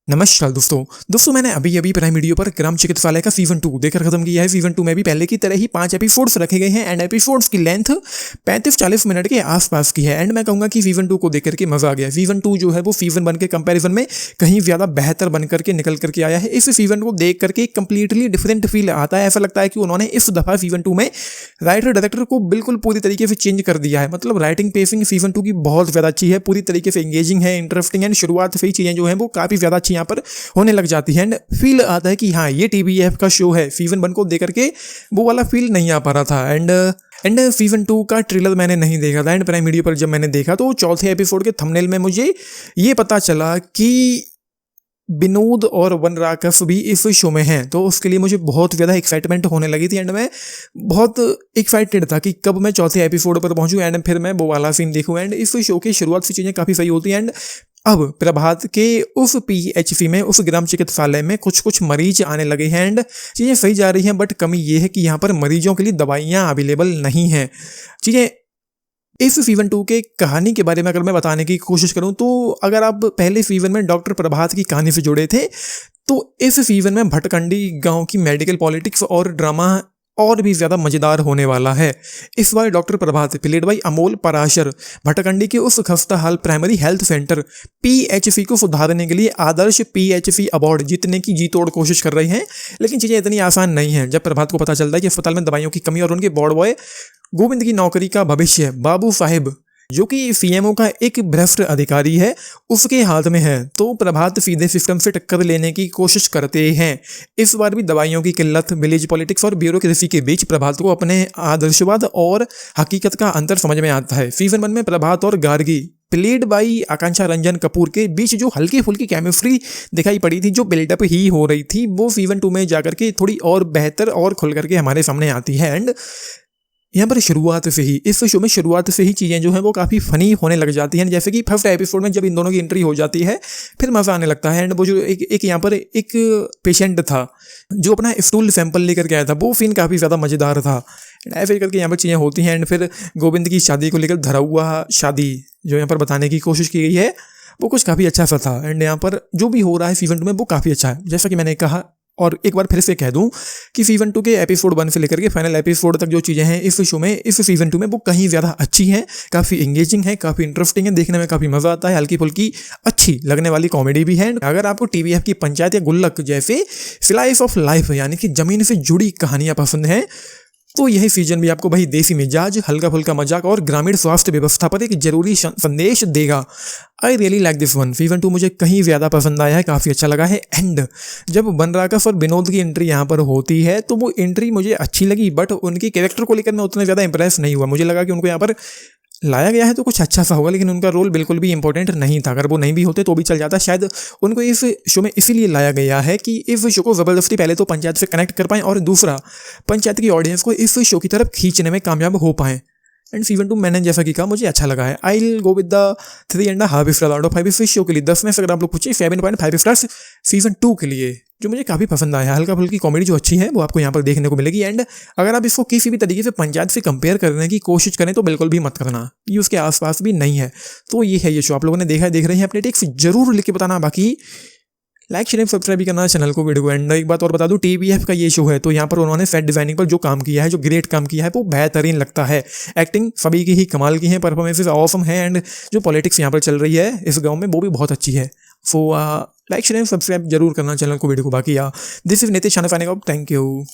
नमस्कार दोस्तों मैंने अभी अभी प्राइम वीडियो पर ग्राम चिकित्सालय का सीजन 2 देखकर खत्म किया है। सीजन 2 में भी पहले की तरह ही 5 एपिसोड्स रखे गए हैं एंड एपिसोड्स की लेंथ 35-40 मिनट के आसपास की है। एंड मैं कहूँगा कि सीजन 2 को देख करके मजा आ गया। सीजन 2 जो है वो सीजन 1 के कंपैरिजन में कहीं ज़्यादा बेहतर बन करके निकल करके आया है। इस सीजन को देख करके कंप्लीटली डिफरेंट फील आता है। ऐसा लगता है कि उन्होंने इस दफा सीजन 2 में राइटर डायरेक्टर को बिल्कुल पूरी तरीके से चेंज कर दिया है। मतलब राइटिंग पेसिंग सीजन 2 की बहुत ज़्यादा अच्छी है, पूरी तरीके से एंगेजिंग है, इंटरेस्टिंग एंड शुरुआत से ही चीज़ें जो है वो काफ़ी ज़्यादा अच्छी यहाँ पर होने लग जाती है एंड फील आता है कि हाँ ये टीवीएफ का शो है। सीजन 1 को देख करके वो वाला फील नहीं आ पा रहा था। एंड सीजन 2 का ट्रेलर मैंने नहीं देखा था एंड प्राइम वीडियो पर जब मैंने देखा तो चौथे एपिसोड के थंबनेल में मुझे ये पता चला कि विनोद और वन राकफ भी इस शो में हैं, तो उसके लिए मुझे बहुत ज़्यादा एक्साइटमेंट होने लगी थी एंड मैं बहुत एक्साइटेड था कि कब मैं चौथे एपिसोड पर पहुंचूं एंड फिर मैं वो वाला सीन देखूं। एंड इस शो की शुरुआत से चीज़ें काफ़ी सही होती हैं एंड अब प्रभात के उस पीएचसी में, उस ग्राम चिकित्सालय में कुछ मरीज आने लगे हैं एंड चीज़ें सही जा रही हैं। बट कमी ये है कि यहाँ पर मरीजों के लिए दवाइयाँ अवेलेबल नहीं हैं। चीज़ें इस सीजन 2 के कहानी के बारे में अगर मैं बताने की कोशिश करूं तो अगर आप पहले सीजन में डॉक्टर प्रभात की कहानी से जुड़े थे तो इस सीजन में भटकंडी गांव की मेडिकल पॉलिटिक्स और ड्रामा और भी ज़्यादा मज़ेदार होने वाला है। इस बार doctor Prabhat played by Amol Parashar Bhatkandi के उस खस्ता हाल प्राइमरी हेल्थ सेंटर पीएचसी को सुधारने के लिए आदर्श पीएचसी अवार्ड जीतने की जी तोड़ कोशिश कर रहे हैं। लेकिन चीज़ें इतनी आसान नहीं हैं। जब प्रभात को पता चलता है कि अस्पताल में दवाइयों की कमी और उनके वार्ड बॉय गोविंद की नौकरी का भविष्य बाबू साहिब जो कि सीएमओ का एक भ्रष्ट अधिकारी है उसके हाथ में है, तो प्रभात सीधे सिस्टम से टक्कर लेने की कोशिश करते हैं। इस बार भी दवाइयों की किल्लत, विलेज पॉलिटिक्स और ब्यूरोक्रेसी के बीच प्रभात को अपने आदर्शवाद और हकीकत का अंतर समझ में आता है। सीजन 1 में प्रभात और गार्गी प्लेड बाई आकांक्षा रंजन कपूर के बीच जो हल्की फुल्की केमिस्ट्री दिखाई पड़ी थी, जो बिल्डअप ही हो रही थी, वो सीजन 2 में जाकर के थोड़ी और बेहतर और खुल करके हमारे सामने आती है। एंड यहाँ पर शुरुआत से ही, इस शो में शुरुआत से ही चीज़ें जो हैं वो काफ़ी फ़नी होने लग जाती हैं। जैसे कि फर्स्ट एपिसोड में जब इन दोनों की एंट्री हो जाती है फिर मज़ा आने लगता है। एंड वो जो एक यहाँ पर एक पेशेंट था जो अपना स्टूल सैंपल लेकर के आया था, वो सीन काफ़ी ज़्यादा मज़ेदार था। ऐसे करके यहाँ पर चीज़ें होती हैं एंड फिर गोविंद की शादी को लेकर धरा हुआ शादी जो यहाँ पर बताने की कोशिश की गई है वो कुछ काफ़ी अच्छा सा था। एंड यहाँ पर जो भी हो रहा है सीजन 2 में वो काफ़ी अच्छा है। जैसा कि मैंने कहा और एक बार फिर से कह दूं कि सीजन 2 के एपिसोड 1 से लेकर के फाइनल एपिसोड तक जो चीज़ें हैं इस शो में, इस सीजन 2 में वो कहीं ज़्यादा अच्छी हैं, काफ़ी एंगेजिंग है, काफ़ी इंटरेस्टिंग है, देखने में काफ़ी मज़ा आता है, हल्की फुल्की अच्छी लगने वाली कॉमेडी भी है। अगर आपको टीवीएफ की पंचायत या गुल्लक जैसे स्लाइस ऑफ लाइफ यानी कि ज़मीन से जुड़ी कहानियाँ पसंद हैं तो यही सीजन भी आपको वही देसी मिजाज, हल्का फुल्का मजाक और ग्रामीण स्वास्थ्य व्यवस्था पर एक जरूरी संदेश देगा। I really like this one. Season 2 मुझे कहीं ज़्यादा पसंद आया है, काफ़ी अच्छा लगा है। एंड जब वन राकफ और विनोद की एंट्री यहाँ पर होती है तो वो एंट्री मुझे अच्छी लगी, बट उनकी कैरेक्टर को लेकर मैं उतना ज़्यादा इंप्रेस नहीं हुआ। मुझे लगा कि उनको यहाँ पर लाया गया है तो कुछ अच्छा सा होगा, लेकिन उनका रोल बिल्कुल भी इंपॉर्टेंट नहीं था। अगर वो नहीं भी होते तो भी चल जाता। शायद उनको इस शो में इसीलिए लाया गया है कि इस शो को ज़बरदस्ती पहले तो पंचायत से कनेक्ट कर पाएँ और दूसरा पंचायत की ऑडियंस को इस शो की तरफ खींचने में कामयाब हो पाएँ। एंड सीजन 2 मैंने जैसा कि कहा मुझे अच्छा लगा है। I will go with the 3.5 star out of 5 इस शो के लिए। 10 में से अगर आप लोग पूछिए 7.5 स्टार्स सीजन 2 के लिए, जो मुझे काफ़ी पसंद आया। हल्का फुल्की कॉमेडी जो अच्छी है वो आपको यहाँ पर देखने को मिलेगी। एंड अगर आप इसको किसी भी तरीके से पंचायत से कंपेयर करने की कोशिश करें तो बिल्कुल भी मत करना, ये उसके आसपास भी नहीं है। तो ये है ये शो, आप लोगों ने देखा है, देख रहे हैं, अपने टेक्स जरूर लिख के बताना। बाकी लाइक शेयर सब्सक्राइब भी करना चैनल को, वीडियो को। एंड एक बात और बता दूं, टीवीएफ का ये शो है तो यहाँ पर उन्होंने सेट डिजाइनिंग पर जो काम किया है, जो ग्रेट काम किया है वो बेहतरीन लगता है। एक्टिंग सभी की ही कमाल की है, परफॉर्मेंसेस ऑसम है एंड जो पॉलिटिक्स यहाँ पर चल रही है इस गाँव में वो भी बहुत अच्छी है। सो लाइक शेयर सब्सक्राइब जरूर करना चैनल को, वीडियो को। बाकी this is Nitish Shanfani, thank you.